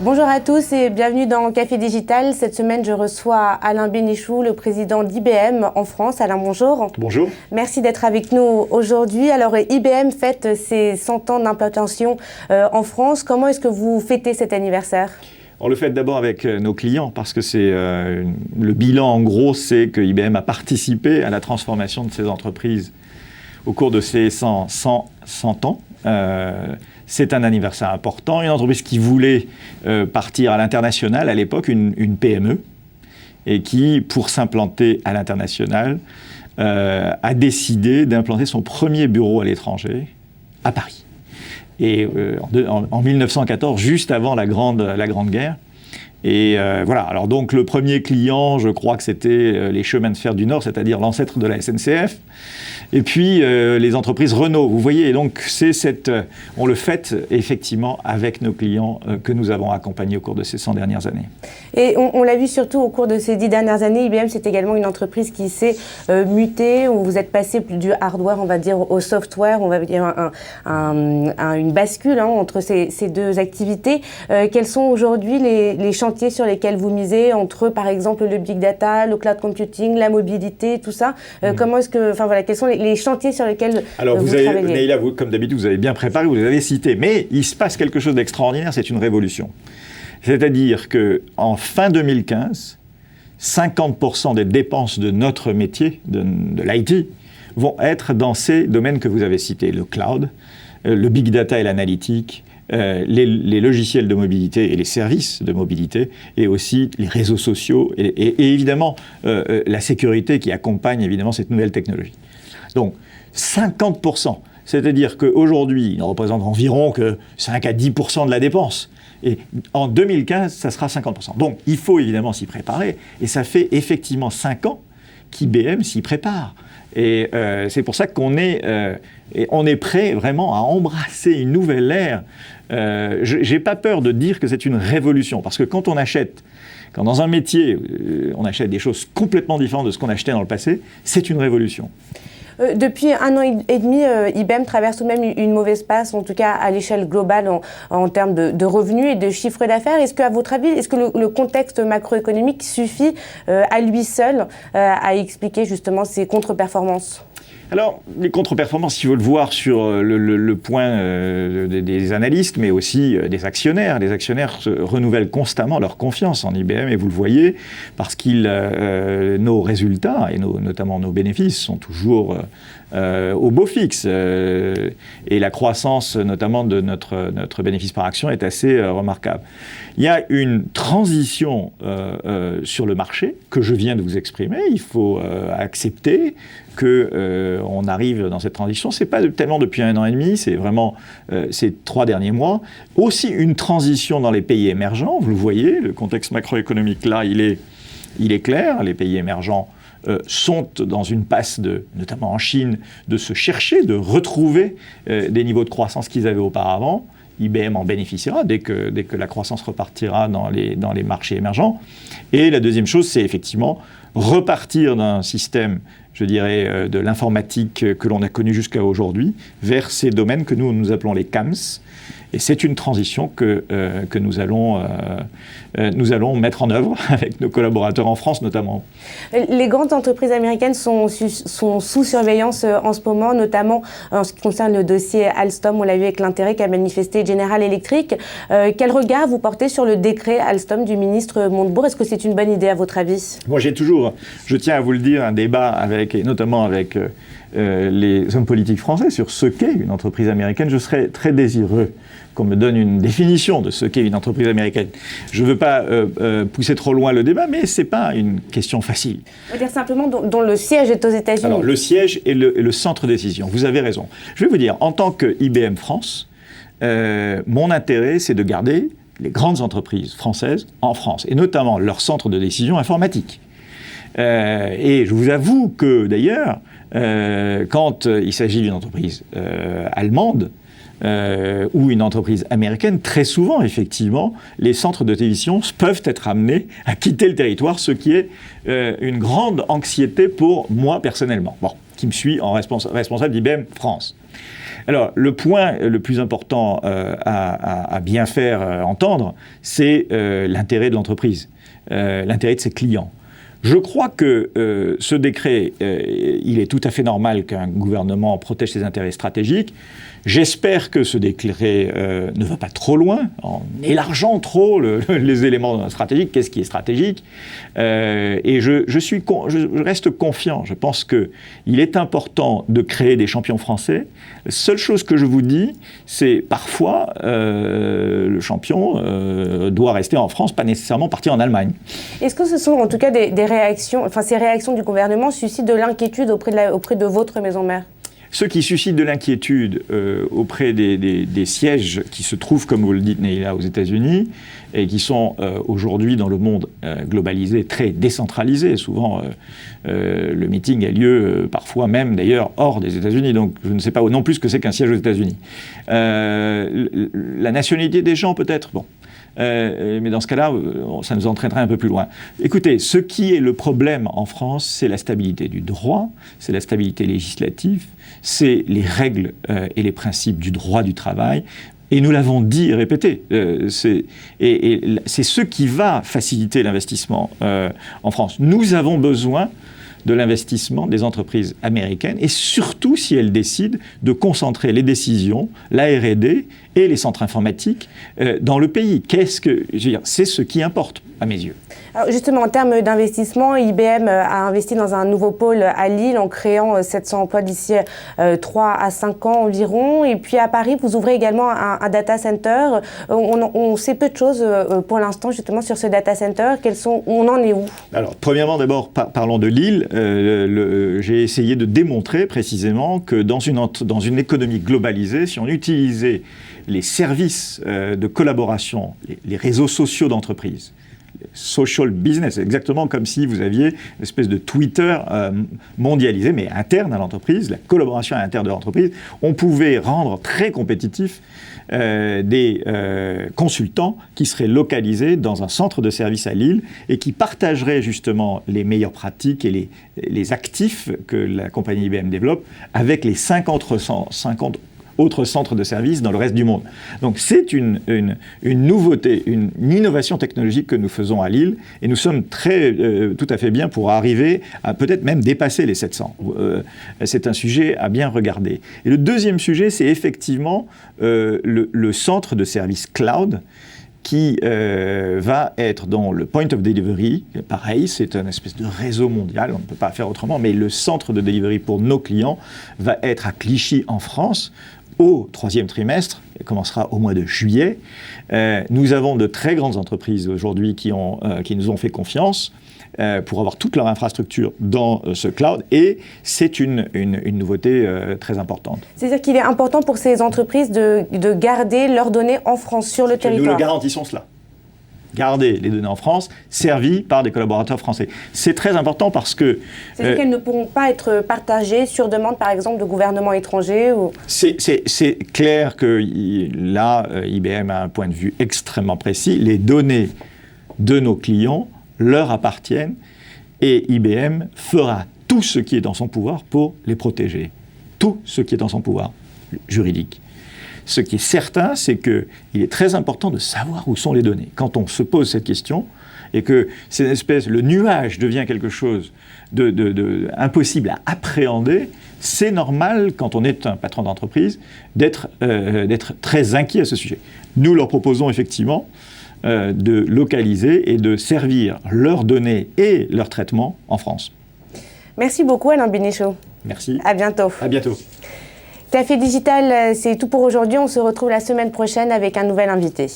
Bonjour à tous et bienvenue dans Café Digital. Cette semaine, je reçois Alain Bénichou, le président d'IBM en France. Alain, bonjour. Bonjour. Merci d'être avec nous aujourd'hui. Alors, IBM fête ses 100 ans d'implantation en France. Comment est-ce que vous fêtez cet anniversaire ? On le fait d'abord avec nos clients parce que le bilan en gros, c'est que IBM a participé à la transformation de ces entreprises au cours de ces 100 ans. C'est un anniversaire important. Une entreprise qui voulait partir à l'international à l'époque, une PME, et qui, pour s'implanter à l'international, a décidé d'implanter son premier bureau à l'étranger, à Paris. Et en 1914, juste avant la Grande Guerre. Et voilà, alors donc le premier client, je crois que c'était les chemins de fer du Nord, c'est-à-dire l'ancêtre de la SNCF, et puis les entreprises Renault. Vous voyez, donc on le fête effectivement avec nos clients que nous avons accompagnés au cours de ces 100 dernières années. Et on l'a vu surtout au cours de ces 10 dernières années, IBM c'est également une entreprise qui s'est mutée, où vous êtes passé du hardware, on va dire, au software, on va dire une bascule entre ces deux activités. Quels sont aujourd'hui les chantiers sur lesquels vous misez entre, par exemple, le big data, le cloud computing, la mobilité, tout ça. Comment est-ce que, quels sont les chantiers sur lesquels vous travaillez ? Neila, vous, comme d'habitude, vous avez bien préparé, vous les avez cités, mais il se passe quelque chose d'extraordinaire, c'est une révolution. C'est-à-dire qu'en fin 2015, 50% des dépenses de notre métier, de l'IT, vont être dans ces domaines que vous avez cités, le cloud, le big data et l'analytique, les logiciels de mobilité et les services de mobilité, et aussi les réseaux sociaux, et évidemment la sécurité qui accompagne évidemment cette nouvelle technologie. Donc 50%, c'est-à-dire qu'aujourd'hui, il représente environ que 5 à 10% de la dépense. Et en 2015, ça sera 50%. Donc il faut évidemment s'y préparer, et ça fait effectivement 5 ans qu'IBM s'y prépare. Et c'est pour ça qu'on est prêt vraiment à embrasser une nouvelle ère. J'ai pas peur de dire que c'est une révolution, parce que quand dans un métier, on achète des choses complètement différentes de ce qu'on achetait dans le passé, c'est une révolution. Depuis 1 an et demi, IBM traverse tout de même une mauvaise passe, en tout cas à l'échelle globale en termes de revenus et de chiffre d'affaires. Est-ce qu'à votre avis, le contexte macroéconomique suffit à lui seul à expliquer justement ces contre-performances ? Alors, les contre-performances, il faut le voir sur le point des analystes, mais aussi des actionnaires. Les actionnaires renouvellent constamment leur confiance en IBM, et vous le voyez, parce que nos résultats, et notamment nos bénéfices, sont toujours au beau fixe. Et la croissance, notamment de notre bénéfice par action, est assez remarquable. Il y a une transition sur le marché que je viens de vous exprimer. Il faut accepter qu'on arrive dans cette transition. Ce n'est pas tellement depuis 1 an et demi, c'est vraiment ces 3 derniers mois. Aussi une transition dans les pays émergents. Vous le voyez, le contexte macroéconomique là, il est clair. Les pays émergents sont dans une passe, notamment en Chine, de se chercher, de retrouver des niveaux de croissance qu'ils avaient auparavant. IBM en bénéficiera dès que la croissance repartira dans les marchés émergents. Et la deuxième chose, c'est effectivement repartir d'un système, je dirais, de l'informatique que l'on a connu jusqu'à aujourd'hui, vers ces domaines que nous appelons les CAMS. Et c'est une transition que nous allons mettre en œuvre avec nos collaborateurs en France notamment. Les grandes entreprises américaines sont sous surveillance en ce moment, notamment en ce qui concerne le dossier Alstom. On l'a vu avec l'intérêt qu'a manifesté General Electric. Quel regard vous portez sur le décret Alstom du ministre Montebourg ? Est-ce que c'est une bonne idée à votre avis ? Moi, j'ai toujours, je tiens à vous le dire, un débat et notamment avec les hommes politiques français sur ce qu'est une entreprise américaine. Je serais très désireux qu'on me donne une définition de ce qu'est une entreprise américaine. Je ne veux pas pousser trop loin le débat, mais ce n'est pas une question facile. On va dire simplement dont le siège est aux États-Unis. Alors, le siège est le centre de décision. Vous avez raison. Je vais vous dire, en tant que IBM France, mon intérêt, c'est de garder les grandes entreprises françaises en France, et notamment leur centre de décision informatique. Et je vous avoue que, d'ailleurs, quand il s'agit d'une entreprise allemande, ou une entreprise américaine, très souvent, effectivement, les centres de télévision peuvent être amenés à quitter le territoire, ce qui est une grande anxiété pour moi personnellement, qui me suis en responsable d'IBM France. Alors, le point le plus important à bien faire entendre, c'est l'intérêt de l'entreprise, l'intérêt de ses clients. Je crois que ce décret, il est tout à fait normal qu'un gouvernement protège ses intérêts stratégiques. J'espère que ce décret ne va pas trop loin, en élargeant trop les éléments stratégiques. Qu'est-ce qui est stratégique ? Et je reste confiant. Je pense qu'il est important de créer des champions français. La seule chose que je vous dis, c'est parfois le champion doit rester en France, pas nécessairement partir en Allemagne. Est-ce que ce sont en tout cas des réactions, enfin ces réactions du gouvernement suscitent de l'inquiétude auprès de votre maison mère ? Ce qui suscite de l'inquiétude auprès des sièges qui se trouvent, comme vous le dites, Neila, aux États-Unis, et qui sont aujourd'hui dans le monde globalisé, très décentralisé. Souvent, le meeting a lieu parfois même, d'ailleurs, hors des États-Unis. Donc, je ne sais pas non plus ce que c'est qu'un siège aux États-Unis. La nationalité des gens, peut-être, bon. Mais dans ce cas-là, ça nous entraînerait un peu plus loin. Écoutez, ce qui est le problème en France, c'est la stabilité du droit, c'est la stabilité législative, c'est les règles et les principes du droit du travail. Et nous l'avons dit et répété, c'est ce qui va faciliter l'investissement en France. Nous avons besoin de l'investissement des entreprises américaines, et surtout si elles décident de concentrer les décisions, la R&D et les centres informatiques dans le pays. C'est ce qui importe à mes yeux. Alors justement, en termes d'investissement, IBM a investi dans un nouveau pôle à Lille en créant 700 emplois d'ici 3 à 5 ans environ. Et puis à Paris, vous ouvrez également un data center. On sait peu de choses pour l'instant justement sur ce data center. On en est où ? Alors, premièrement, d'abord, parlons de Lille. J'ai essayé de démontrer précisément que dans une économie globalisée, si on utilisait les services de collaboration, les réseaux sociaux d'entreprise, social business, exactement comme si vous aviez une espèce de Twitter mondialisé, mais interne à l'entreprise, la collaboration interne de l'entreprise, on pouvait rendre très compétitifs des consultants qui seraient localisés dans un centre de service à Lille et qui partageraient justement les meilleures pratiques et les actifs que la compagnie IBM développe avec les 50 autres centres de services dans le reste du monde. Donc c'est une nouveauté, une innovation technologique que nous faisons à Lille, et nous sommes tout à fait bien pour arriver à peut-être même dépasser les 700. C'est un sujet à bien regarder. Et le deuxième sujet, c'est effectivement le centre de service cloud qui va être dans le point of delivery. Pareil, c'est un espèce de réseau mondial, on ne peut pas faire autrement, mais le centre de delivery pour nos clients va être à Clichy en France, au 3e trimestre, et commencera au mois de juillet. Nous avons de très grandes entreprises aujourd'hui qui nous ont fait confiance pour avoir toute leur infrastructure dans ce cloud, et c'est une nouveauté très importante. C'est-à-dire qu'il est important pour ces entreprises de garder leurs données en France, sur le territoire. Nous le garantissons cela. Garder les données en France, servies par des collaborateurs français. C'est très important parce que... C'est-à-dire qu'elles ne pourront pas être partagées sur demande, par exemple, de gouvernements étrangers ou... C'est clair que là, IBM a un point de vue extrêmement précis. Les données de nos clients leur appartiennent et IBM fera tout ce qui est dans son pouvoir pour les protéger. Tout ce qui est dans son pouvoir juridique. Ce qui est certain, c'est qu'il est très important de savoir où sont les données. Quand on se pose cette question, et que le nuage devient quelque chose impossible à appréhender, c'est normal, quand on est un patron d'entreprise, d'être très inquiet à ce sujet. Nous leur proposons effectivement de localiser et de servir leurs données et leurs traitements en France. Merci beaucoup, Alain Bénichou. Merci. À bientôt. À bientôt. Café Digital, c'est tout pour aujourd'hui. On se retrouve la semaine prochaine avec un nouvel invité.